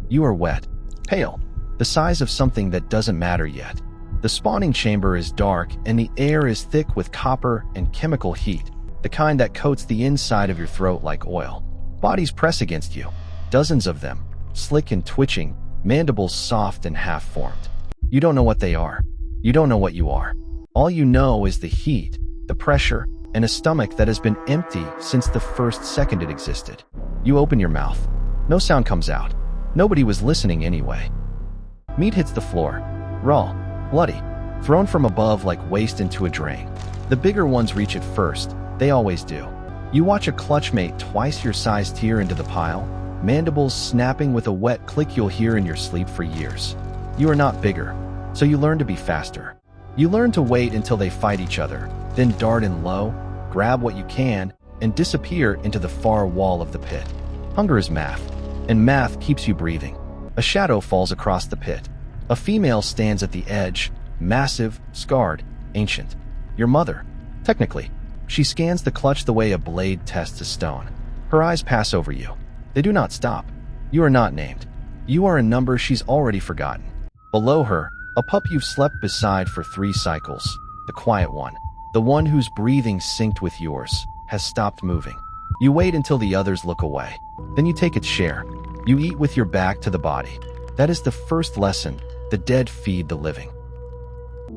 You are wet, pale, the size of something that doesn't matter yet. The spawning chamber is dark and the air is thick with copper and chemical heat, the kind that coats the inside of your throat like oil. Bodies press against you, dozens of them, slick and twitching, mandibles soft and half-formed. You don't know what they are. You don't know what you are. All you know is the heat, the pressure, and a stomach that has been empty since the first second it existed. You open your mouth. No sound comes out. Nobody was listening anyway. Meat hits the floor, raw, bloody, thrown from above like waste into a drain. The bigger ones reach it first. They always do. You watch a clutchmate twice your size tear into the pile, mandibles snapping with a wet click you'll hear in your sleep for years. You are not bigger, so you learn to be faster. You learn to wait until they fight each other, then dart in low, grab what you can, and disappear into the far wall of the pit. Hunger is math, and math keeps you breathing. A shadow falls across the pit. A female stands at the edge, massive, scarred, ancient. Your mother, technically. She scans the clutch the way a blade tests a stone. Her eyes pass over you. They do not stop. You are not named. You are a number she's already forgotten. Below her, a pup you've slept beside for 3 cycles. The quiet one. The one whose breathing synced with yours, has stopped moving. You wait until the others look away. Then you take its share. You eat with your back to the body. That is the first lesson. The dead feed the living.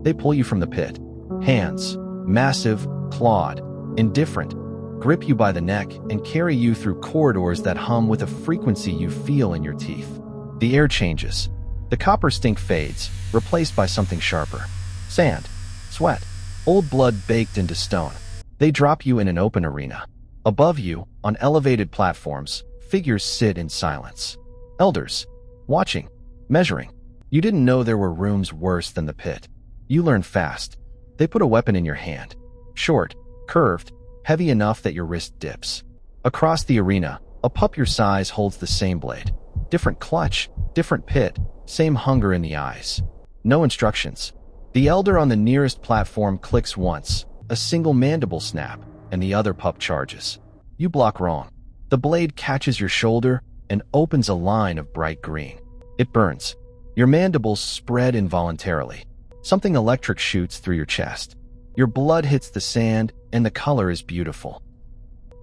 They pull you from the pit. Hands, massive, clawed, indifferent, grip you by the neck and carry you through corridors that hum with a frequency you feel in your teeth. The air changes. The copper stink fades, replaced by something sharper. Sand, sweat, old blood baked into stone. They drop you in an open arena. Above you, on elevated platforms, figures sit in silence. Elders, watching, measuring. You didn't know there were rooms worse than the pit. You learn fast. They put a weapon in your hand. Short, curved, heavy enough that your wrist dips. Across the arena, a pup your size holds the same blade. Different clutch, different pit, same hunger in the eyes. No instructions. The elder on the nearest platform clicks once, a single mandible snap, and the other pup charges. You block wrong. The blade catches your shoulder and opens a line of bright green. It burns. Your mandibles spread involuntarily. Something electric shoots through your chest. Your blood hits the sand, and the color is beautiful.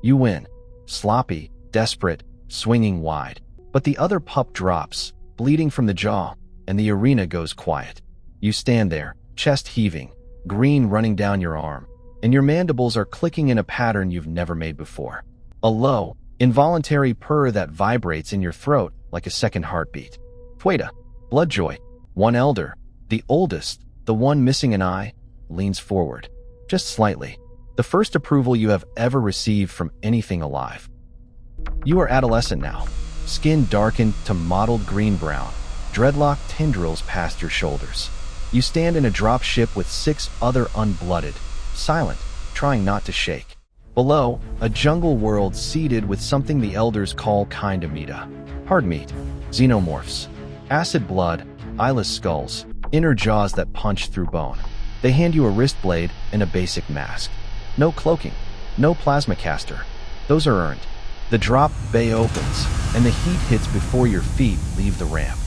You win. Sloppy, desperate, swinging wide. But the other pup drops, bleeding from the jaw, and the arena goes quiet. You stand there, chest heaving, green running down your arm, and your mandibles are clicking in a pattern you've never made before. A low, involuntary purr that vibrates in your throat like a second heartbeat. Fueda, Bloodjoy, one elder, the oldest, the one missing an eye, leans forward, just slightly, the first approval you have ever received from anything alive. You are adolescent now, skin darkened to mottled green-brown, dreadlock tendrils past your shoulders. You stand in a drop ship with 6 other unblooded, silent, trying not to shake. Below, a jungle world seeded with something the elders call kinda meta. Hard meat, xenomorphs, acid blood, eyeless skulls, inner jaws that punch through bone. They hand you a wrist blade and a basic mask. No cloaking, no plasma caster. Those are earned. The drop bay opens, and the heat hits before your feet leave the ramp.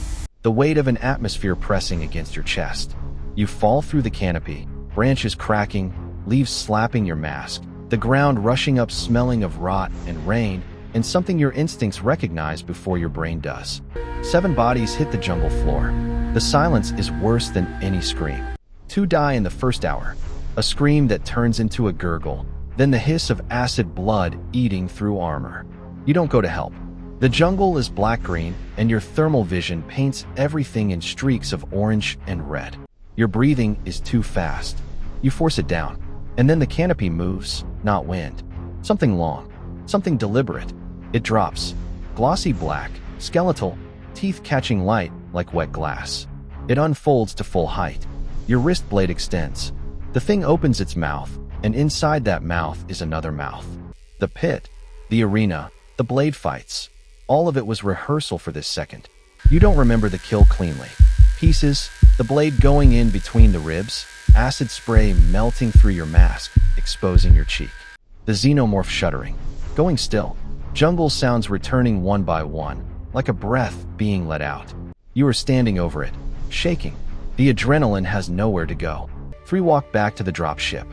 The weight of an atmosphere pressing against your chest. You fall through the canopy, branches cracking, leaves slapping your mask, the ground rushing up smelling of rot and rain, and something your instincts recognize before your brain does. 7 bodies hit the jungle floor. The silence is worse than any scream. 2 die in the first hour, a scream that turns into a gurgle, then the hiss of acid blood eating through armor. You don't go to help. The jungle is black-green, and your thermal vision paints everything in streaks of orange and red. Your breathing is too fast. You force it down, and then the canopy moves, not wind. Something long, something deliberate. It drops, glossy black, skeletal, teeth catching light like wet glass. It unfolds to full height. Your wrist blade extends. The thing opens its mouth, and inside that mouth is another mouth. The pit, the arena, the blade fights. All of it was rehearsal for this second. You don't remember the kill cleanly. Pieces, the blade going in between the ribs, acid spray melting through your mask, exposing your cheek. The xenomorph shuddering, going still. Jungle sounds returning one by one, like a breath being let out. You are standing over it, shaking. The adrenaline has nowhere to go. 3 walk back to the drop ship.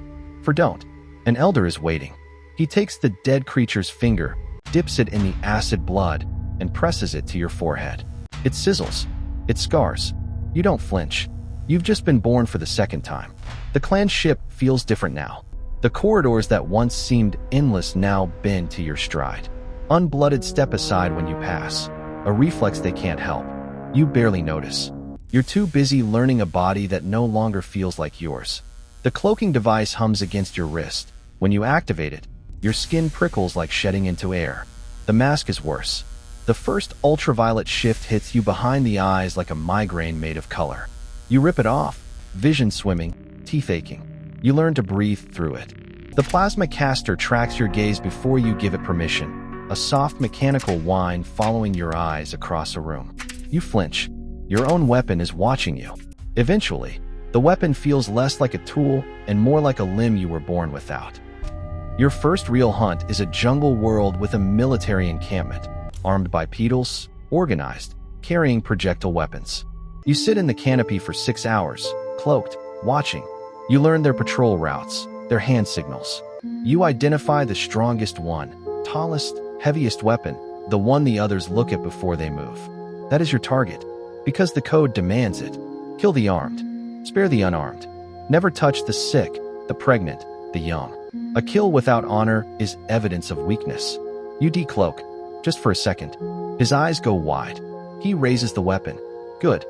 4 don't. An elder is waiting. He takes the dead creature's finger, dips it in the acid blood, and presses it to your forehead. It sizzles. It scars. You don't flinch. You've just been born for the second time. The clan ship feels different now. The corridors that once seemed endless now bend to your stride. Unblooded step aside when you pass, a reflex they can't help. You barely notice. You're too busy learning a body that no longer feels like yours. The cloaking device hums against your wrist. When you activate it, your skin prickles like shedding into air. The mask is worse. The first ultraviolet shift hits you behind the eyes like a migraine made of color. You rip it off, vision swimming, teeth aching. You learn to breathe through it. The plasma caster tracks your gaze before you give it permission, a soft mechanical whine following your eyes across a room. You flinch. Your own weapon is watching you. Eventually, the weapon feels less like a tool and more like a limb you were born without. Your first real hunt is a jungle world with a military encampment, armed bipedals, organized, carrying projectile weapons. You sit in the canopy for 6 hours, cloaked, watching. You learn their patrol routes, their hand signals. You identify the strongest one, tallest, heaviest weapon, the one the others look at before they move. That is your target, because the code demands it. Kill the armed, spare the unarmed. Never touch the sick, the pregnant, the young. A kill without honor is evidence of weakness. You decloak, just for a second. His eyes go wide. He raises the weapon. Good.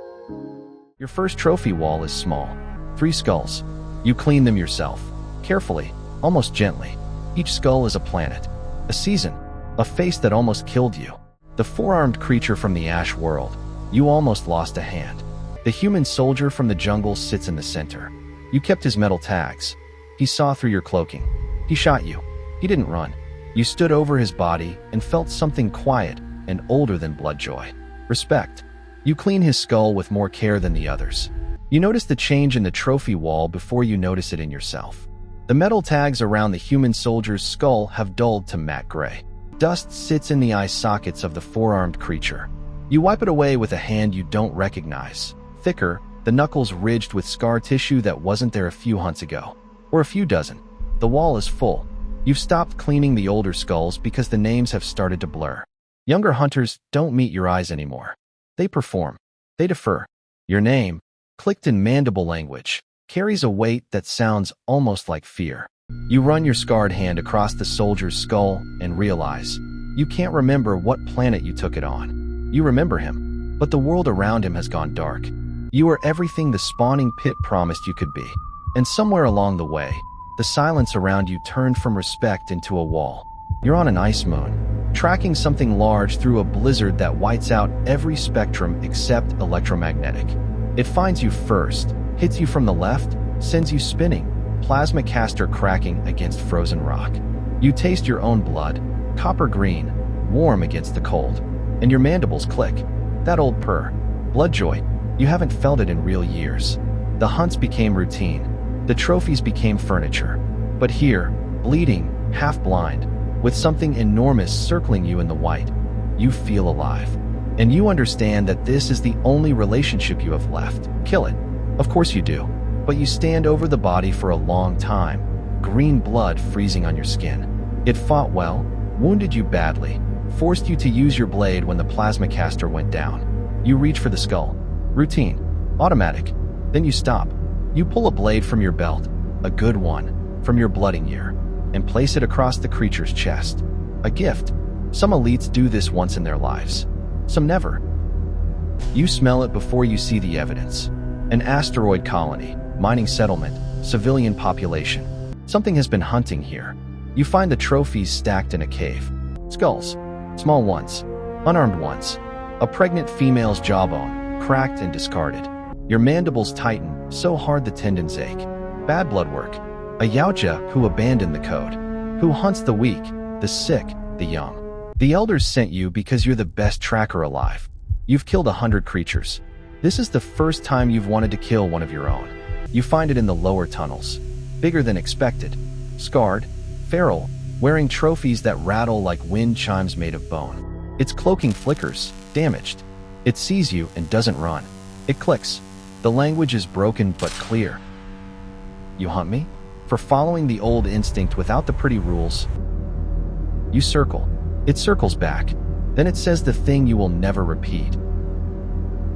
Your first trophy wall is small. 3 skulls. You clean them yourself, carefully, almost gently. Each skull is a planet, a season, a face that almost killed you. The 4-armed creature from the Ash world. You almost lost a hand. The human soldier from the jungle sits in the center. You kept his metal tags. He saw through your cloaking. He shot you. He didn't run. You stood over his body and felt something quiet and older than Bloodjoy. Respect. You clean his skull with more care than the others. You notice the change in the trophy wall before you notice it in yourself. The metal tags around the human soldier's skull have dulled to matte gray. Dust sits in the eye sockets of the 4-armed creature. You wipe it away with a hand you don't recognize. Thicker, the knuckles ridged with scar tissue that wasn't there a few hunts ago. Or a few dozen. The wall is full. You've stopped cleaning the older skulls because the names have started to blur. Younger hunters don't meet your eyes anymore. They perform. They defer. Your name, clicked in mandible language, carries a weight that sounds almost like fear. You run your scarred hand across the soldier's skull and realize you can't remember what planet you took it on. You remember him, but the world around him has gone dark. You are everything the spawning pit promised you could be. And somewhere along the way, the silence around you turned from respect into a wall. You're on an ice moon, tracking something large through a blizzard that whites out every spectrum except electromagnetic. It finds you first, hits you from the left, sends you spinning, plasma caster cracking against frozen rock. You taste your own blood, copper green, warm against the cold, and your mandibles click. That old purr. Bloodjoy, you haven't felt it in real years. The hunts became routine. The trophies became furniture. But here, bleeding, half-blind, with something enormous circling you in the white, you feel alive. And you understand that this is the only relationship you have left. Kill it. Of course you do. But you stand over the body for a long time, green blood freezing on your skin. It fought well, wounded you badly, forced you to use your blade when the plasma caster went down. You reach for the skull. Routine. Automatic. Then you stop. You pull a blade from your belt, a good one, from your blooding year, and place it across the creature's chest. A gift. Some elites do this once in their lives. Some never. You smell it before you see the evidence. An asteroid colony, mining settlement, civilian population. Something has been hunting here. You find the trophies stacked in a cave. Skulls. Small ones. Unarmed ones. A pregnant female's jawbone, cracked and discarded. Your mandibles tighten, so hard the tendons ache. Bad blood work. A Yautja who abandoned the code. Who hunts the weak, the sick, the young. The elders sent you because you're the best tracker alive. You've killed 100 creatures. This is the first time you've wanted to kill one of your own. You find it in the lower tunnels. Bigger than expected. Scarred, feral, wearing trophies that rattle like wind chimes made of bone. Its cloaking flickers, damaged. It sees you and doesn't run. It clicks. The language is broken but clear. You hunt me? For following the old instinct without the pretty rules. You circle. It circles back. Then it says the thing you will never repeat.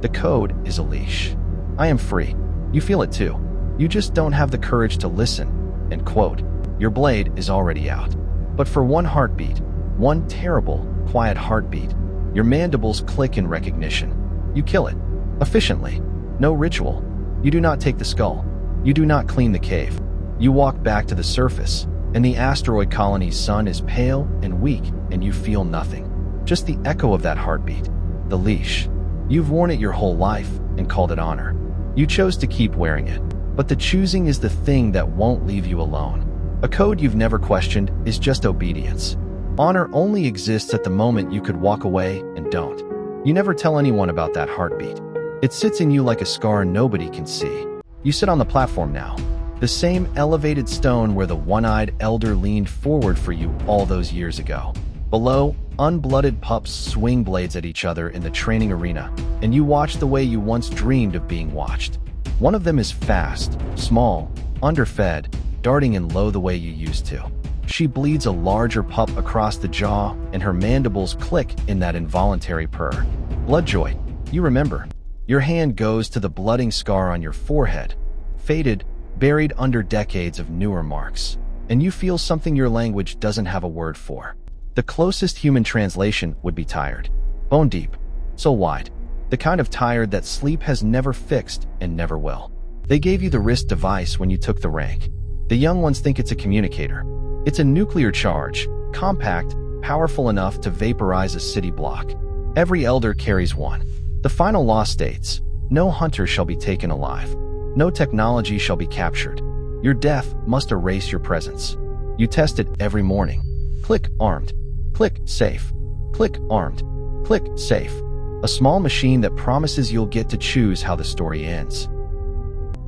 The code is a leash. I am free. You feel it too. You just don't have the courage to listen. And quote, your blade is already out. But for one heartbeat, one terrible, quiet heartbeat, your mandibles click in recognition. You kill it. Efficiently. No ritual. You do not take the skull. You do not clean the cave. You walk back to the surface, and the asteroid colony's sun is pale and weak, and you feel nothing. Just the echo of that heartbeat. The leash. You've worn it your whole life and called it honor. You chose to keep wearing it, but the choosing is the thing that won't leave you alone. A code you've never questioned is just obedience. Honor only exists at the moment you could walk away and don't. You never tell anyone about that heartbeat. It sits in you like a scar nobody can see. You sit on the platform now. The same elevated stone where the one-eyed elder leaned forward for you all those years ago. Below, unblooded pups swing blades at each other in the training arena, and you watch the way you once dreamed of being watched. One of them is fast, small, underfed, darting in low the way you used to. She bleeds a larger pup across the jaw, and her mandibles click in that involuntary purr. Bloodjoy, you remember. Your hand goes to the blooding scar on your forehead, faded, buried under decades of newer marks, and you feel something your language doesn't have a word for. The closest human translation would be tired. Bone deep, soul wide, the kind of tired that sleep has never fixed and never will. They gave you the wrist device when you took the rank. The young ones think it's a communicator. It's a nuclear charge, compact, powerful enough to vaporize a city block. Every elder carries one. The final law states, no hunter shall be taken alive. No technology shall be captured. Your death must erase your presence. You test it every morning. Click armed. Click safe. Click armed. Click safe. A small machine that promises you'll get to choose how the story ends.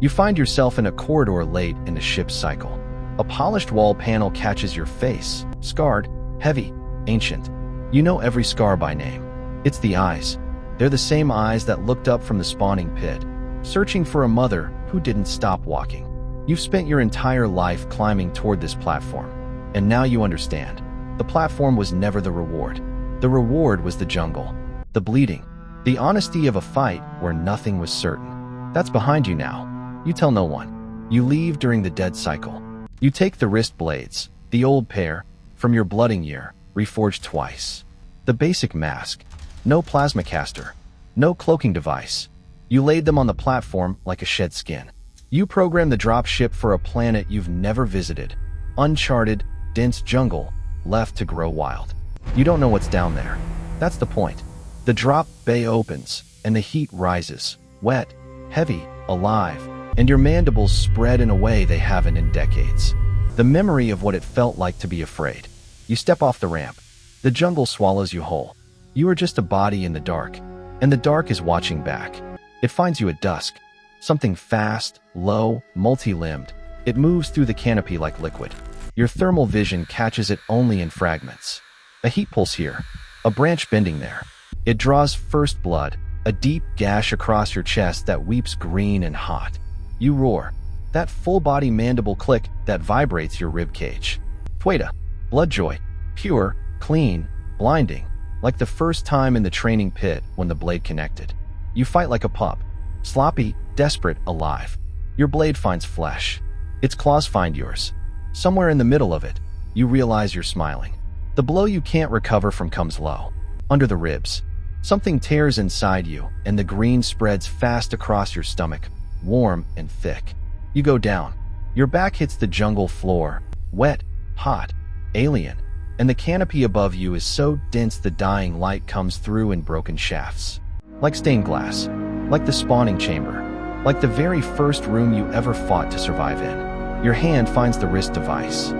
You find yourself in a corridor late in the ship's cycle. A polished wall panel catches your face, scarred, heavy, ancient. You know every scar by name. It's the eyes. They're the same eyes that looked up from the spawning pit, searching for a mother who didn't stop walking. You've spent your entire life climbing toward this platform, and now you understand. The platform was never the reward. The reward was the jungle, the bleeding, the honesty of a fight where nothing was certain. That's behind you now. You tell no one. You leave during the dead cycle. You take the wrist blades, the old pair, from your blooding year, reforged twice. The basic mask. No plasma caster. No cloaking device. You laid them on the platform like a shed skin. You programmed the drop ship for a planet you've never visited. Uncharted, dense jungle, left to grow wild. You don't know what's down there. That's the point. The drop bay opens, and the heat rises, wet, heavy, alive, and your mandibles spread in a way they haven't in decades. The memory of what it felt like to be afraid. You step off the ramp. The jungle swallows you whole. You are just a body in the dark, and the dark is watching back. It finds you at dusk. Something fast, low, multi-limbed. It moves through the canopy like liquid. Your thermal vision catches it only in fragments. A heat pulse here, a branch bending there. It draws first blood, a deep gash across your chest that weeps green and hot. You roar, that full-body mandible click that vibrates your rib cage. Fueta, bloodjoy, pure, clean, blinding, like the first time in the training pit when the blade connected. You fight like a pup, sloppy, desperate, alive. Your blade finds flesh. Its claws find yours. Somewhere in the middle of it, you realize you're smiling. The blow you can't recover from comes low, under the ribs. Something tears inside you, and the green spreads fast across your stomach, warm and thick. You go down. Your back hits the jungle floor, wet, hot, alien, and the canopy above you is so dense the dying light comes through in broken shafts. Like stained glass, like the spawning chamber, like the very first room you ever fought to survive in. Your hand finds the wrist device.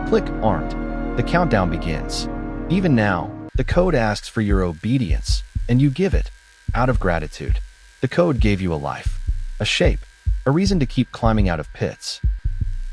Click armed. The countdown begins. Even now, the code asks for your obedience, and you give it, out of gratitude. The code gave you a life, a shape, a reason to keep climbing out of pits.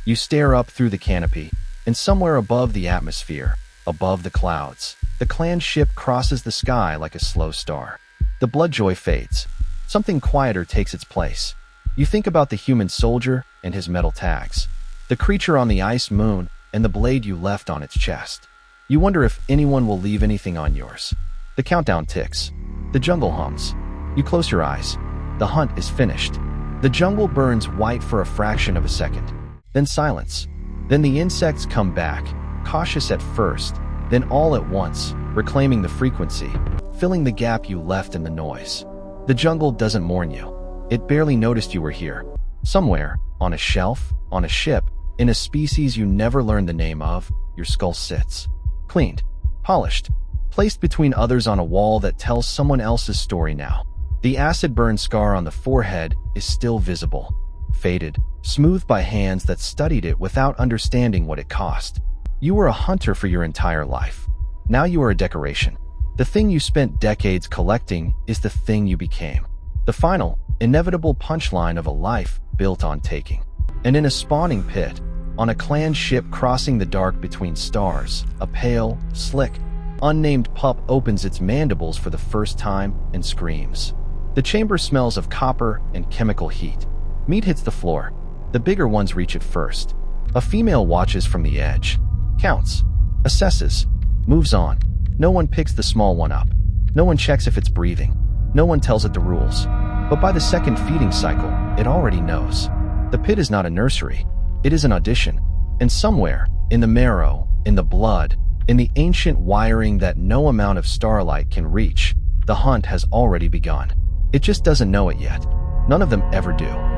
You stare up through the canopy, and somewhere above the atmosphere, above the clouds, the clan ship crosses the sky like a slow star. The bloodjoy fades. Something quieter takes its place. You think about the human soldier and his metal tags, the creature on the ice moon, and the blade you left on its chest. You wonder if anyone will leave anything on yours. The countdown ticks. The jungle hums. You close your eyes. The hunt is finished. The jungle burns white for a fraction of a second. Then silence. Then the insects come back, cautious at first, then all at once, reclaiming the frequency, filling the gap you left in the noise. The jungle doesn't mourn you. It barely noticed you were here. Somewhere, on a shelf, on a ship, in a species you never learned the name of, your skull sits. Cleaned, polished, placed between others on a wall that tells someone else's story now. The acid burn scar on the forehead is still visible, faded, smoothed by hands that studied it without understanding what it cost. You were a hunter for your entire life. Now you are a decoration. The thing you spent decades collecting is the thing you became. The final, inevitable punchline of a life built on taking. And in a spawning pit, on a clan ship crossing the dark between stars, a pale, slick, unnamed pup opens its mandibles for the first time and screams. The chamber smells of copper and chemical heat. Meat hits the floor. The bigger ones reach it first. A female watches from the edge. Counts. Assesses. Moves on. No one picks the small one up. No one checks if it's breathing. No one tells it the rules. But by the second feeding cycle, it already knows. The pit is not a nursery. It is an audition. And somewhere, in the marrow, in the blood, in the ancient wiring that no amount of starlight can reach, the hunt has already begun. It just doesn't know it yet. None of them ever do.